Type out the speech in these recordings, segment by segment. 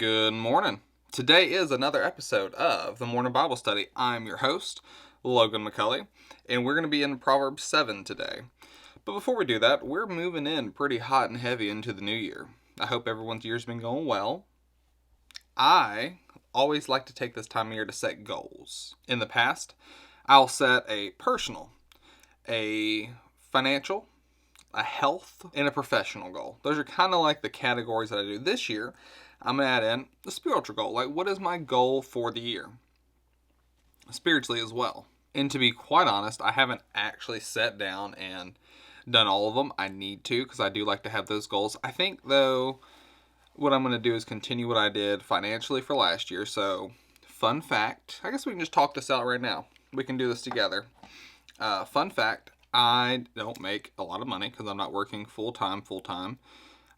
Good morning. Today is another episode of the Morning Bible Study. I'm your host, Logan McCulley, and we're going to be in Proverbs 7 today. But before we do that, we're moving in pretty hot and heavy into the new year. I hope everyone's year's been going well. I always like to take this time of year to set goals. In the past, I'll set a personal, a financial, a health, and a professional goal. Those are kind of like the categories that I do. This year, I'm going to add in the spiritual goal. Like, what is my goal for the year? Spiritually as well. And to be quite honest, I haven't actually sat down and done all of them. I need to, because I do like to have those goals. I think, though, what I'm going to do is continue what I did financially for last year. So, fun fact. I guess we can just talk this out right now. We can do this together. Fun fact. I don't make a lot of money because I'm not working full-time.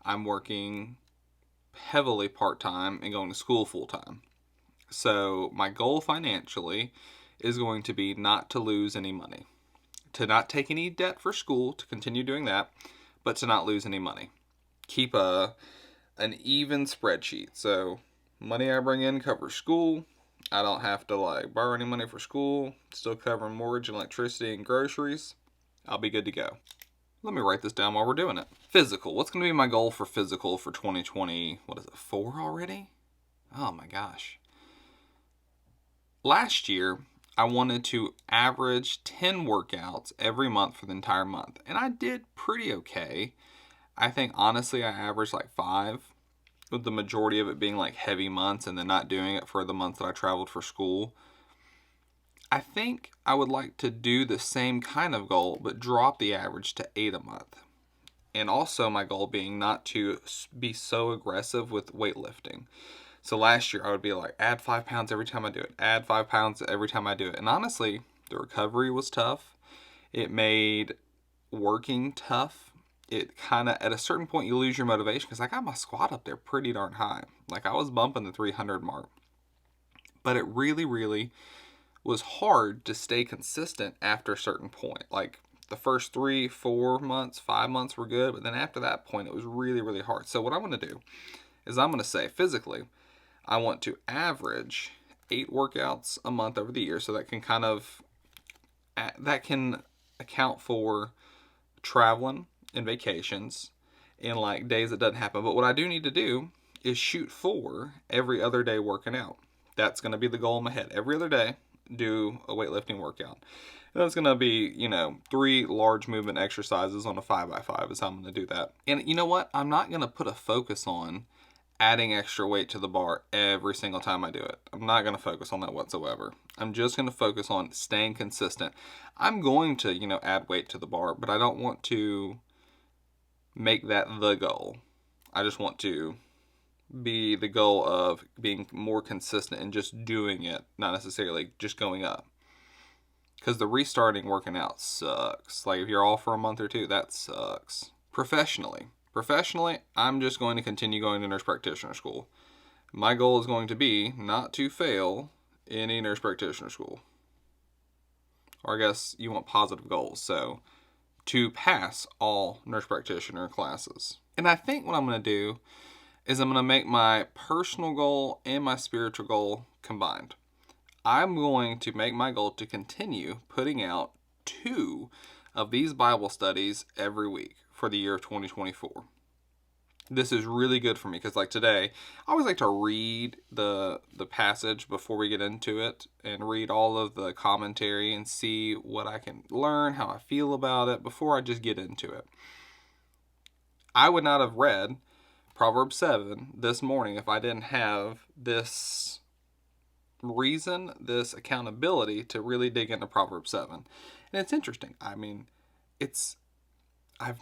I'm working heavily part-time and going to school full-time. So my goal financially is going to be not to lose any money. To not take any debt for school, to continue doing that, but to not lose any money. Keep an even spreadsheet. So money I bring in covers school. I don't have to borrow any money for school. Still covering mortgage, electricity, and groceries. I'll be good to go. Let me write this down while we're doing it. Physical. What's going to be my goal for physical for 2020? What is it, 4 already? Oh my gosh. Last year, I wanted to average 10 workouts every month for the entire month. And I did pretty okay. I think honestly I averaged 5, with the majority of it being heavy months and then not doing it for the months that I traveled for school. I think I would like to do the same kind of goal, but drop the average to 8 a month. And also my goal being not to be so aggressive with weightlifting. So last year I would be add 5 pounds every time I do it. Add 5 pounds every time I do it. And honestly, the recovery was tough. It made working tough. It kind of, at a certain point, you lose your motivation because I got my squat up there pretty darn high. I was bumping the 300 mark. But it really was hard to stay consistent after a certain point. The first 3, 4 months, 5 months were good, but then after that point, it was really hard. So what I'm going to do is I'm going to say physically, I want to average 8 workouts a month over the year. So that can account for traveling and vacations and days that doesn't happen. But what I do need to do is shoot for every other day working out. That's going to be the goal in my head. Every other day, do a weightlifting workout. And that's going to be, 3 large movement exercises on a 5x5 is how I'm going to do that. And you know what? I'm not going to put a focus on adding extra weight to the bar every single time I do it. I'm not going to focus on that whatsoever. I'm just going to focus on staying consistent. I'm going to, add weight to the bar, but I don't want to make that the goal. I just want to be the goal of being more consistent and just doing it, not necessarily just going up. Because the restarting working out sucks. If you're off for a month or 2, that sucks. Professionally, I'm just going to continue going to nurse practitioner school. My goal is going to be not to fail any nurse practitioner school. Or I guess you want positive goals. So to pass all nurse practitioner classes. And I think what I'm going to do is I'm going to make my personal goal and my spiritual goal combined. I'm going to make my goal to continue putting out 2 of these Bible studies every week for the year of 2024. This is really good for me because today, I always like to read the passage before we get into it and read all of the commentary and see what I can learn, how I feel about it before I just get into it. I would not have read Proverbs 7 this morning if I didn't have this reason, this accountability to really dig into Proverbs 7. And it's interesting. I've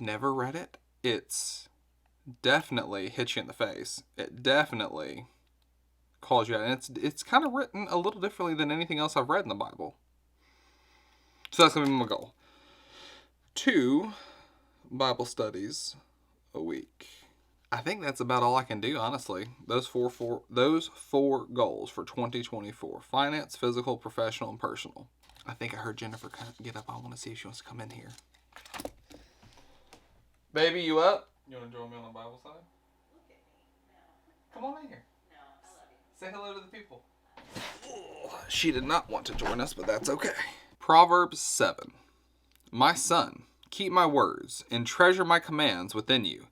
never read it. It's definitely hits you in the face. It definitely calls you out. And it's kind of written a little differently than anything else I've read in the Bible. So that's going to be my goal. 2 Bible studies a week. I think that's about all I can do, honestly. Those four goals for 2024. Finance, physical, professional, and personal. I think I heard Jennifer get up. I want to see if she wants to come in here. Baby, you up? You want to join me on the Bible study? Look at me. No. Come on in here. No. Say hello to the people. She did not want to join us, but that's okay. Proverbs 7. My son, keep my words and treasure my commands within you.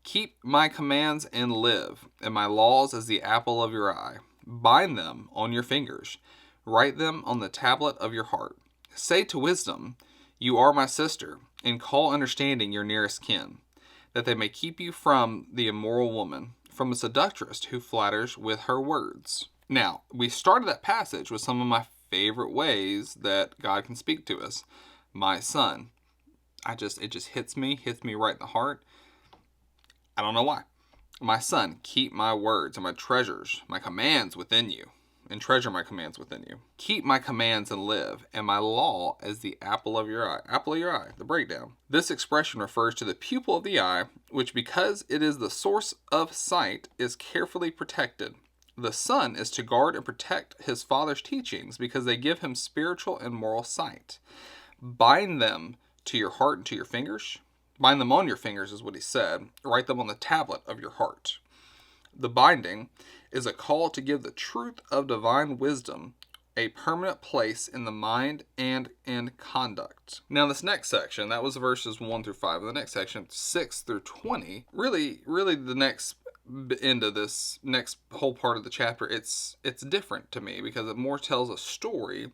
Keep my commands and live, and my laws as the apple of your eye. Bind them on your fingers. Write them on the tablet of your heart. Say to wisdom, you are my sister, and call understanding your nearest kin, that they may keep you from the immoral woman, from the seductress who flatters with her words. Now, we started that passage with some of my favorite ways that God can speak to us. My son. It just hits me right in the heart. I don't know why. My son, keep my words and my treasures, my commands within you, and treasure my commands within you. Keep my commands and live, and my law as the apple of your eye. Apple of your eye, the breakdown. This expression refers to the pupil of the eye, which because it is the source of sight, is carefully protected. The son is to guard and protect his father's teachings because they give him spiritual and moral sight. Bind them to your heart and to your fingers. Bind them on your fingers is what he said. Write them on the tablet of your heart. The binding is a call to give the truth of divine wisdom a permanent place in the mind and in conduct. Now this next section, that was verses 1 through 5. The next section, 6 through 20, really the next end of this next whole part of the chapter, it's different to me because it more tells a story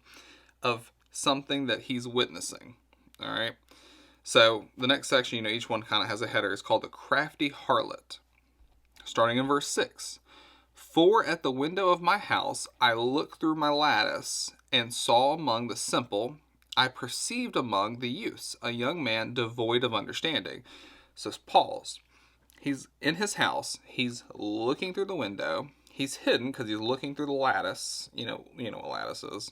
of something that he's witnessing. All right. So the next section, each one kind of has a header. It's called the Crafty Harlot. Starting in verse 6. For at the window of my house I looked through my lattice and saw among the simple, I perceived among the youths a young man devoid of understanding. So pause. He's in his house. He's looking through the window. He's hidden because he's looking through the lattice. You know what lattice is.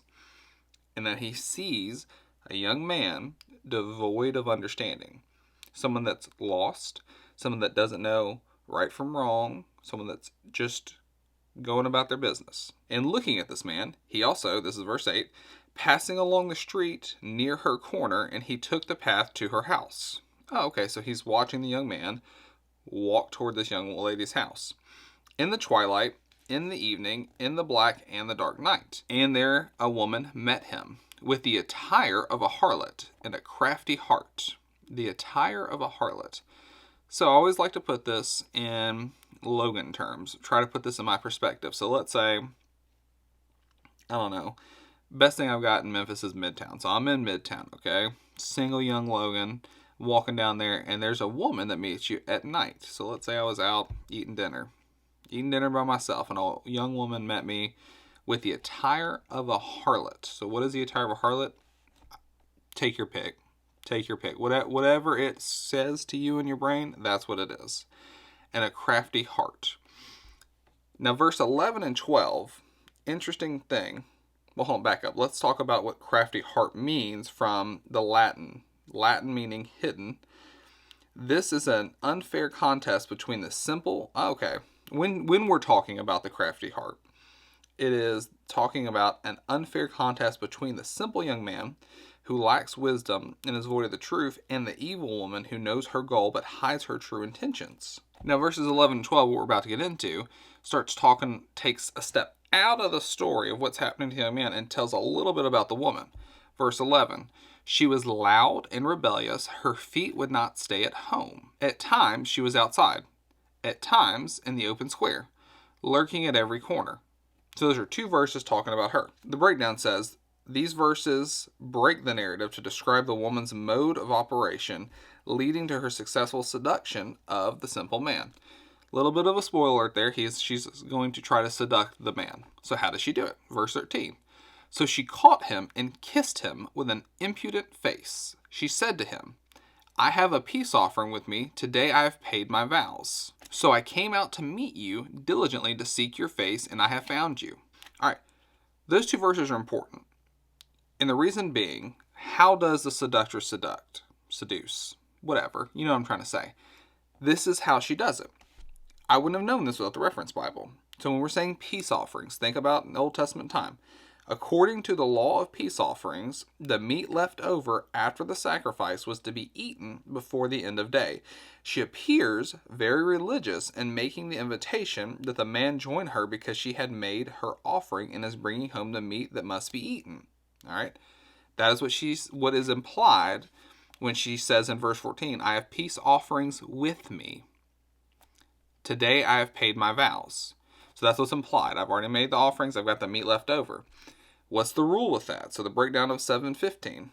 And then he sees a young man devoid of understanding. Someone that's lost. Someone that doesn't know right from wrong. Someone that's just going about their business. And looking at this man, he also, this is verse 8, passing along the street near her corner, and he took the path to her house. Oh, okay, so he's watching the young man walk toward this young lady's house. In the twilight, in the evening, in the black and the dark night. And there a woman met him, with the attire of a harlot and a crafty heart. The attire of a harlot. So I always like to put this in Logan terms. Try to put this in my perspective. So let's say, I don't know, best thing I've got in Memphis is Midtown. So I'm in Midtown, okay? Single young Logan walking down there, and there's a woman that meets you at night. So let's say I was out eating dinner by myself, and a young woman met me with the attire of a harlot. So what is the attire of a harlot? Take your pick. Whatever it says to you in your brain, that's what it is. And a crafty heart. Now verse 11 and 12, interesting thing. Well, hold on, back up. Let's talk about what crafty heart means from the Latin. Latin meaning hidden. This is an unfair contest between the simple... Okay, when we're talking about the crafty heart, it is talking about an unfair contest between the simple young man who lacks wisdom and is void of the truth, and the evil woman who knows her goal but hides her true intentions. Now verses 11 and 12, what we're about to get into, takes a step out of the story of what's happening to the young man and tells a little bit about the woman. Verse 11, she was loud and rebellious. Her feet would not stay at home. At times she was outside. At times in the open square, lurking at every corner. So those are two verses talking about her. The breakdown says, these verses break the narrative to describe the woman's mode of operation, leading to her successful seduction of the simple man. Little bit of a spoiler alert there. She's going to try to seduce the man. So how does she do it? Verse 13. So she caught him and kissed him with an impudent face. She said to him, I have a peace offering with me. Today I have paid my vows. So I came out to meet you diligently to seek your face, and I have found you. All right. Those two verses are important. And the reason being, how does the seductress seduce? Whatever. You know what I'm trying to say. This is how she does it. I wouldn't have known this without the reference Bible. So when we're saying peace offerings, think about an Old Testament time. According to the law of peace offerings, the meat left over after the sacrifice was to be eaten before the end of day. She appears very religious in making the invitation that the man join her because she had made her offering and is bringing home the meat that must be eaten. All right? That is what is implied when she says in verse 14, I have peace offerings with me. Today I have paid my vows. So that's what's implied. I've already made the offerings. I've got the meat left over. What's the rule with that? So the breakdown of 7:15.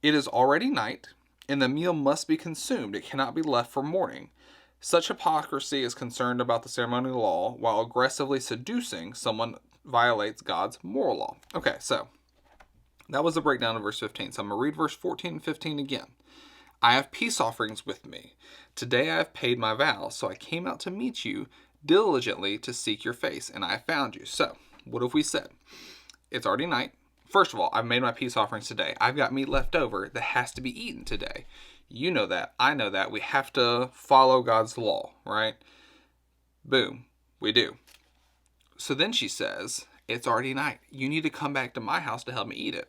It is already night, and the meal must be consumed. It cannot be left for morning. Such hypocrisy is concerned about the ceremonial law, while aggressively seducing someone violates God's moral law. Okay, so that was the breakdown of verse 15. So I'm going to read verse 14 and 15 again. I have peace offerings with me. Today I have paid my vows, so I came out to meet you diligently to seek your face, and I have found you. So, what have we said? It's already night. First of all, I've made my peace offerings today. I've got meat left over that has to be eaten today. You know that. I know that. We have to follow God's law, right? Boom. We do. So then she says, it's already night. You need to come back to my house to help me eat it.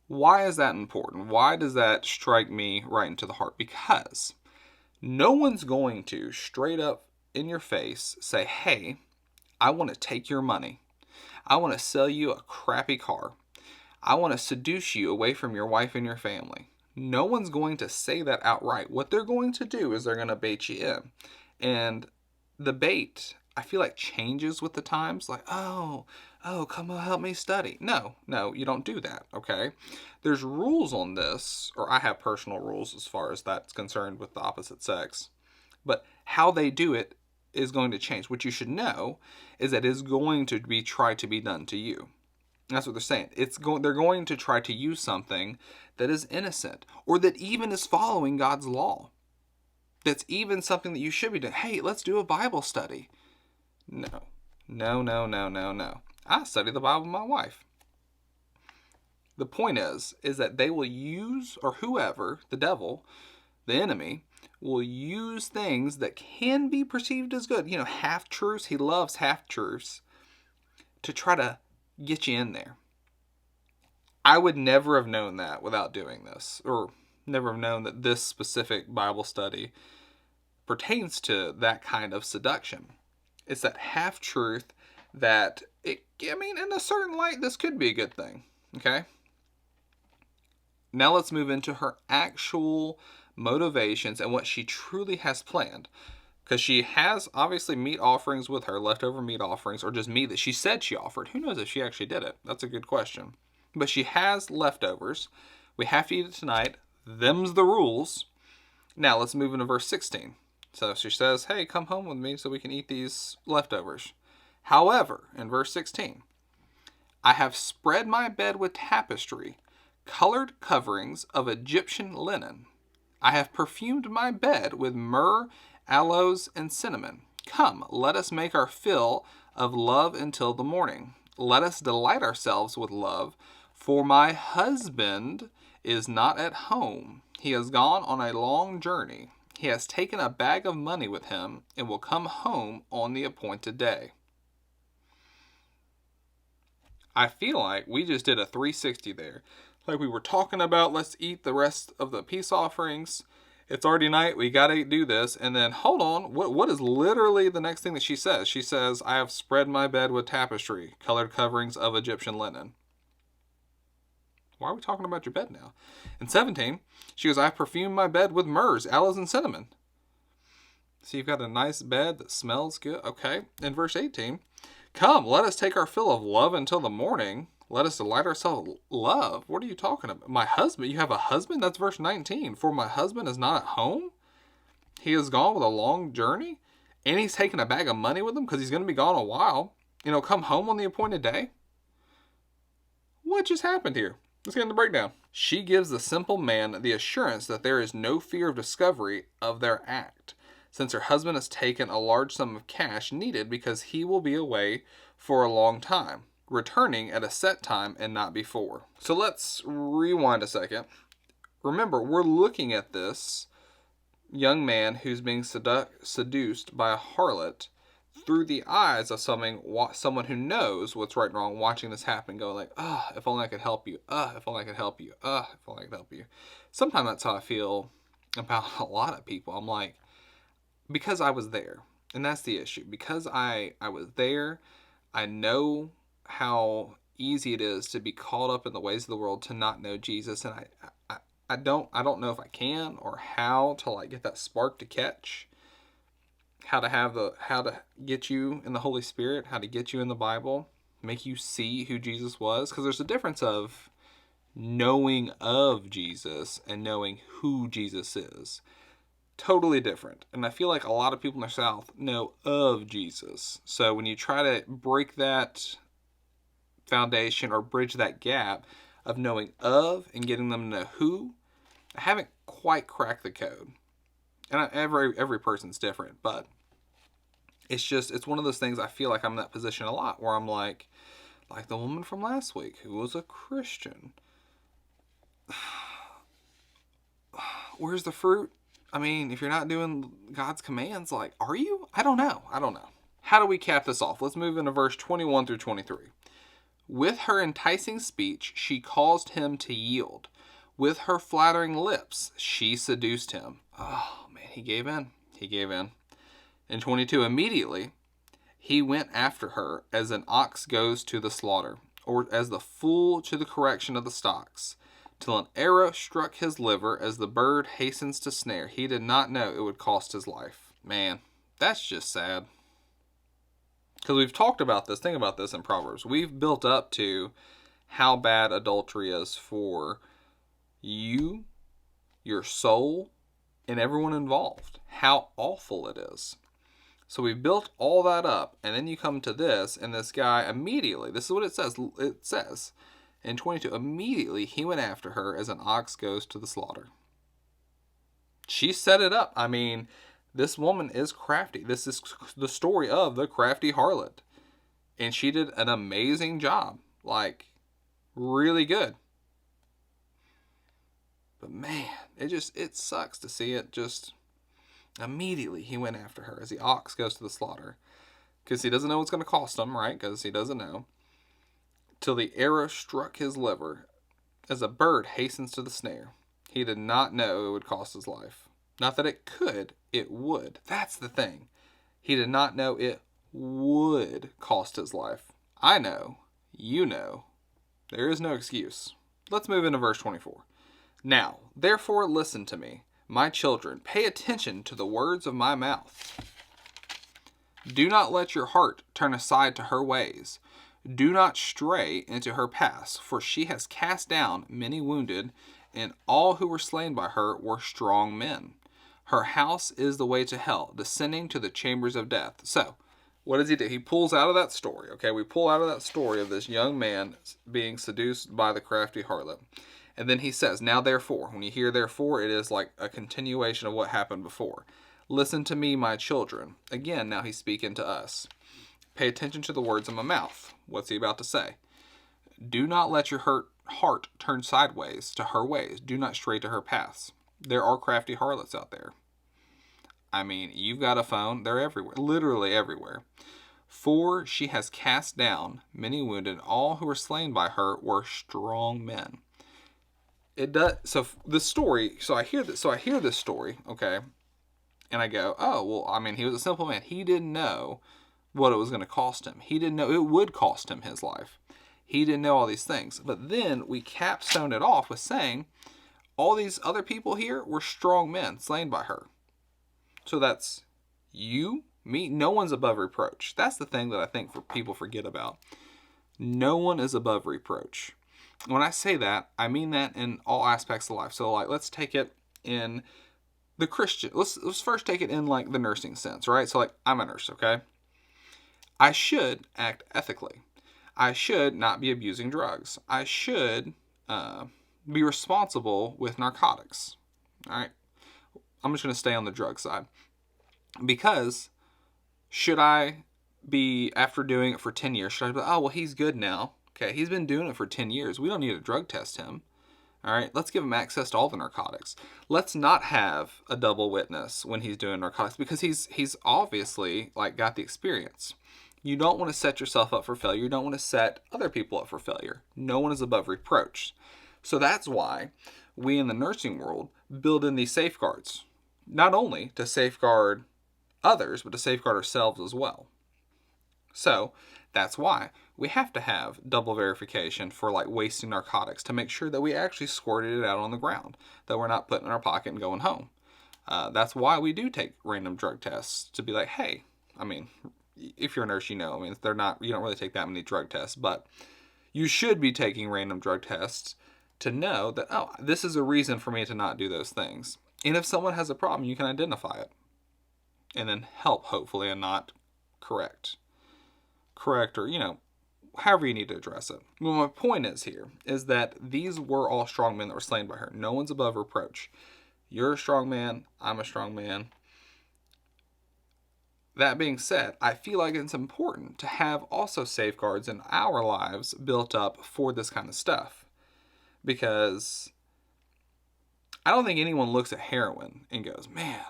Why is that important? Why does that strike me right into the heart? Because no one's going to straight up in your face say, hey, I want to take your money. I want to sell you a crappy car. I want to seduce you away from your wife and your family. No one's going to say that outright. What they're going to do is they're going to bait you in. And the bait, I feel like, changes with the times. Like, oh, come help me study. No, you don't do that, okay? There's rules on this, or I have personal rules as far as that's concerned with the opposite sex. But how they do it is going to change. What you should know is that it's going to be tried to be done to you. That's what they're saying. They're going to try to use something that is innocent, or that even is following God's law. That's even something that you should be doing. Hey, let's do a Bible study. No. I study the Bible with my wife. The point is that they will use, or whoever, the devil, the enemy, will use things that can be perceived as good. You know, half-truths. He loves half-truths to try to get you in there. I would never have known that without doing this, or never have known that this specific Bible study pertains to that kind of seduction. It's that half-truth that, in a certain light, this could be a good thing, okay? Now let's move into her actual motivations and what she truly has planned. Because she has, obviously, meat offerings with her, leftover meat offerings, or just meat that she said she offered. Who knows if she actually did it? That's a good question. But she has leftovers. We have to eat it tonight. Them's the rules. Now let's move into verse 16. So she says, hey, come home with me so we can eat these leftovers. However, in verse 16, I have spread my bed with tapestry, colored coverings of Egyptian linen. I have perfumed my bed with myrrh, aloes, and cinnamon. Come, let us make our fill of love until the morning. Let us delight ourselves with love, for my husband is not at home. He has gone on a long journey. He has taken a bag of money with him and will come home on the appointed day. I feel like we just did a 360 there. Like we were talking about, let's eat the rest of the peace offerings. It's already night. We got to do this. And then, hold on. What is literally the next thing that she says? She says, I have spread my bed with tapestry, colored coverings of Egyptian linen. Why are we talking about your bed now? In 17, she goes, I have perfumed my bed with myrrhs, aloes, and cinnamon. So you've got a nice bed that smells good. Okay. In verse 18, come, let us take our fill of love until the morning. Let us delight ourselves with love. What are you talking about? My husband? You have a husband? That's verse 19. For my husband is not at home. He is gone with a long journey. And he's taking a bag of money with him because he's going to be gone a while. Come home on the appointed day. What just happened here? Let's get in the breakdown. She gives the simple man the assurance that there is no fear of discovery of their act, since her husband has taken a large sum of cash needed because he will be away for a long time, returning at a set time and not before. So let's rewind a second. Remember, we're looking at this young man who's being seduced by a harlot through the eyes of someone who knows what's right and wrong, watching this happen, going like, "Ah, if only I could help you. If only I could help you. If only I could help you." Sometimes that's how I feel about a lot of people. I'm like, because I was there, and that's the issue. Because I was there, I know how easy it is to be caught up in the ways of the world, to not know Jesus, and I don't know if I can or how to like get that spark to catch. How to get you in the Holy Spirit, how to get you in the Bible, make you see who Jesus was. Because there's a difference of knowing of Jesus and knowing who Jesus is. Totally different. And I feel like a lot of people in the South know of Jesus. So when you try to break that foundation or bridge that gap of knowing of and getting them to know who, I haven't quite cracked the code. And every person's different, but it's one of those things. I feel like I'm in that position a lot where I'm like the woman from last week who was a Christian. Where's the fruit? I mean, if you're not doing God's commands, like, are you? I don't know. How do we cap this off? Let's move into verse 21 through 23. With her enticing speech, she caused him to yield. With her flattering lips, she seduced him. Oh, man, he gave in. In 22, immediately, he went after her as an ox goes to the slaughter, or as the fool to the correction of the stocks, till an arrow struck his liver as the bird hastens to snare. He did not know it would cost his life. Man, that's just sad. Because we've talked about this, think about this in Proverbs. We've built up to how bad adultery is for you, your soul, and everyone involved. How awful it is. So we built all that up, and then you come to this, and this guy immediately, this is what it says. It says in 22, immediately he went after her as an ox goes to the slaughter. She set it up. I mean, this woman is crafty. This is the story of the crafty harlot. And she did an amazing job. Like, really good. But man, it sucks to see it just... Immediately he went after her as the ox goes to the slaughter. Because he doesn't know what's going to cost him, right? Because he doesn't know. Till the arrow struck his liver as a bird hastens to the snare. He did not know it would cost his life. Not that it could, it would. That's the thing. He did not know it would cost his life. I know. You know. There is no excuse. Let's move into verse 24. Now, therefore listen to me. My children, pay attention to the words of my mouth. Do not let your heart turn aside to her ways. Do not stray into her paths, for she has cast down many wounded, and all who were slain by her were strong men. Her house is the way to hell, descending to the chambers of death. So, what does he do? He pulls out of that story, okay? We pull out of that story of this young man being seduced by the crafty harlot. And then he says, now therefore, when you hear therefore, it is like a continuation of what happened before. Listen to me, my children. Again, now he's speaking to us. Pay attention to the words of my mouth. What's he about to say? Do not let your heart turn sideways to her ways. Do not stray to her paths. There are crafty harlots out there. I mean, you've got a phone. They're everywhere. Literally everywhere. For she has cast down many wounded. All who were slain by her were strong men. It does. So the story. So I hear this story. Okay, and I go, oh well. I mean, he was a simple man. He didn't know what it was going to cost him. He didn't know it would cost him his life. He didn't know all these things. But then we capstone it off with saying, all these other people here were strong men slain by her. So that's you, me. No one's above reproach. That's the thing that I think people forget about. No one is above reproach. When I say that, I mean that in all aspects of life. So, like, let's take it in the Christian. Let's first take it in, like, the nursing sense, right? So, like, I'm a nurse, okay? I should act ethically. I should not be abusing drugs. I should be responsible with narcotics, all right? I'm just going to stay on the drug side. Because should I be, after doing it for 10 years, should I be, oh, well, he's good now. Okay, he's been doing it for 10 years. We don't need to drug test him. All right, let's give him access to all the narcotics. Let's not have a double witness when he's doing narcotics, because he's obviously like got the experience. You don't want to set yourself up for failure. You don't want to set other people up for failure. No one is above reproach. So that's why we in the nursing world build in these safeguards, not only to safeguard others, but to safeguard ourselves as well. So that's why we have to have double verification for like wasting narcotics, to make sure that we actually squirted it out on the ground, that we're not putting it in our pocket and going home. That's why we do take random drug tests, to be like, hey, I mean, if you're a nurse, you know, I mean, they're not, you don't really take that many drug tests, but you should be taking random drug tests to know that, oh, this is a reason for me to not do those things. And if someone has a problem, you can identify it and then help, hopefully, and not correct, or, you know, however you need to address it. Well, my point is here is that these were all strong men that were slain by her. No one's above reproach. You're a strong man. I'm a strong man. That being said, I feel like it's important to have also safeguards in our lives built up for this kind of stuff. Because I don't think anyone looks at heroin and goes, man,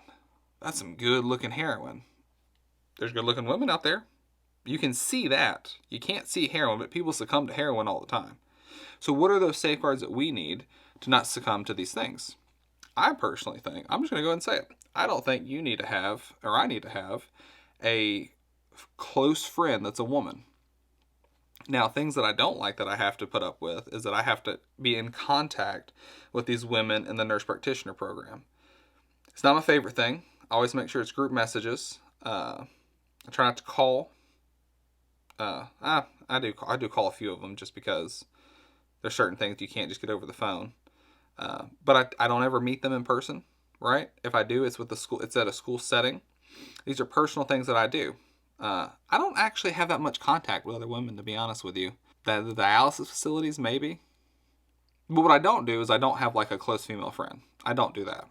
that's some good looking heroin. There's good looking women out there. You can see that. You can't see heroin, but people succumb to heroin all the time. So what are those safeguards that we need to not succumb to these things? I personally think, I'm just going to go ahead and say it, I don't think you need to have, or I need to have, a close friend that's a woman. Now, things that I don't like that I have to put up with is that I have to be in contact with these women in the nurse practitioner program. It's not my favorite thing. I always make sure it's group messages. I try not to call. I do call a few of them, just because there's certain things you can't just get over the phone. But I don't ever meet them in person, right? If I do, it's with the school. It's at a school setting. These are personal things that I do. I don't actually have that much contact with other women, to be honest with you. The dialysis facilities, maybe. But what I don't do is I don't have like a close female friend. I don't do that.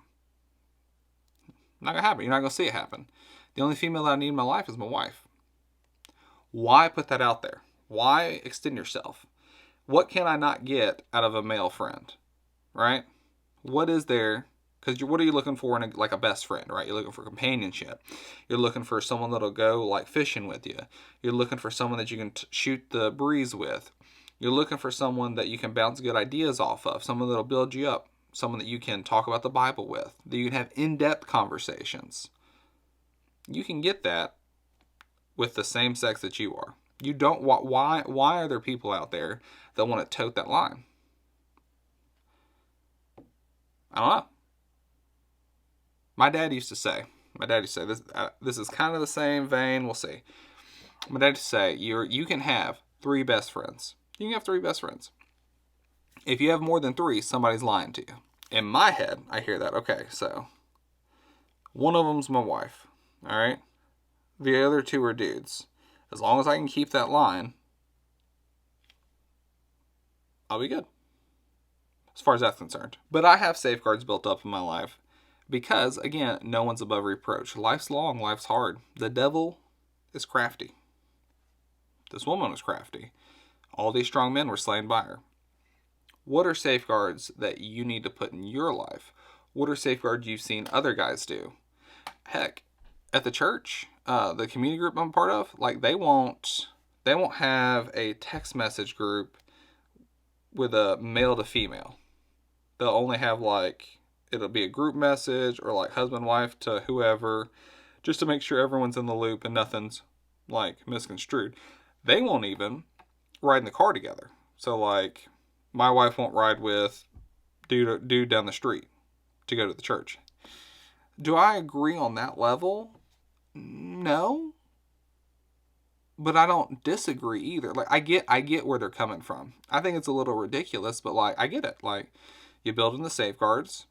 Not gonna happen. You're not gonna see it happen. The only female that I need in my life is my wife. Why put that out there? Why extend yourself? What can I not get out of a male friend, right? What is there? Because what are you looking for in like a best friend, right? You're looking for companionship. You're looking for someone that'll go like fishing with you. You're looking for someone that you can shoot the breeze with. You're looking for someone that you can bounce good ideas off of. Someone that'll build you up. Someone that you can talk about the Bible with. That you can have in-depth conversations. You can get that with the same sex that you are. You don't. Why are there people out there that want to tote that line? I don't know. My dad used to say this. This is kind of the same vein. We'll see. My dad used to say you can have 3 best friends. You can have 3 best friends. If you have more than 3, somebody's lying to you. In my head, I hear that. Okay, so one of them's my wife. All right. The other 2 are dudes. As long as I can keep that line, I'll be good. As far as that's concerned. But I have safeguards built up in my life. Because, again, no one's above reproach. Life's long, life's hard. The devil is crafty. This woman was crafty. All these strong men were slain by her. What are safeguards that you need to put in your life? What are safeguards you've seen other guys do? Heck, at the church, the community group I'm a part of, like they won't have a text message group with a male to female. They'll only have like, it'll be a group message or like husband, wife to whoever, just to make sure everyone's in the loop and nothing's like misconstrued. They won't even ride in the car together. So like my wife won't ride with dude down the street to go to the church. Do I agree on that level? No. But I don't disagree either. Like I get where they're coming from. I think it's a little ridiculous, but like I get it. Like you build in the safeguards.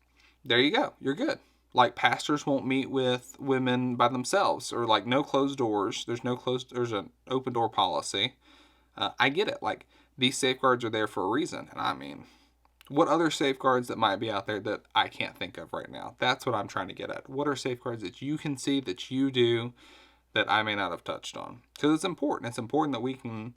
There you go. You're good. Like pastors won't meet with women by themselves, or like no closed doors. There's an open door policy. I get it. Like these safeguards are there for a reason. And I mean, what other safeguards that might be out there that I can't think of right now? That's what I'm trying to get at. What are safeguards that you can see that you do that I may not have touched on? Because it's important. It's important that we can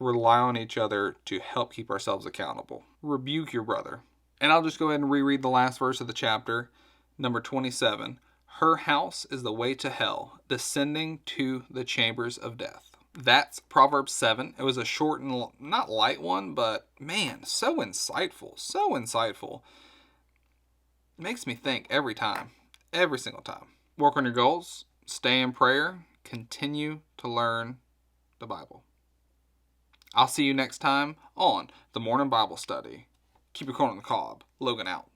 rely on each other to help keep ourselves accountable. Rebuke your brother. And I'll just go ahead and reread the last verse of the chapter, number 27. Her house is the way to hell, descending to the chambers of death. That's Proverbs 7. It was a short and not light one, but man, so insightful. So insightful. It makes me think every time. Every single time. Work on your goals. Stay in prayer. Continue to learn the Bible. I'll see you next time on the Morning Bible Study. Keep your corn on the cob. Logan out.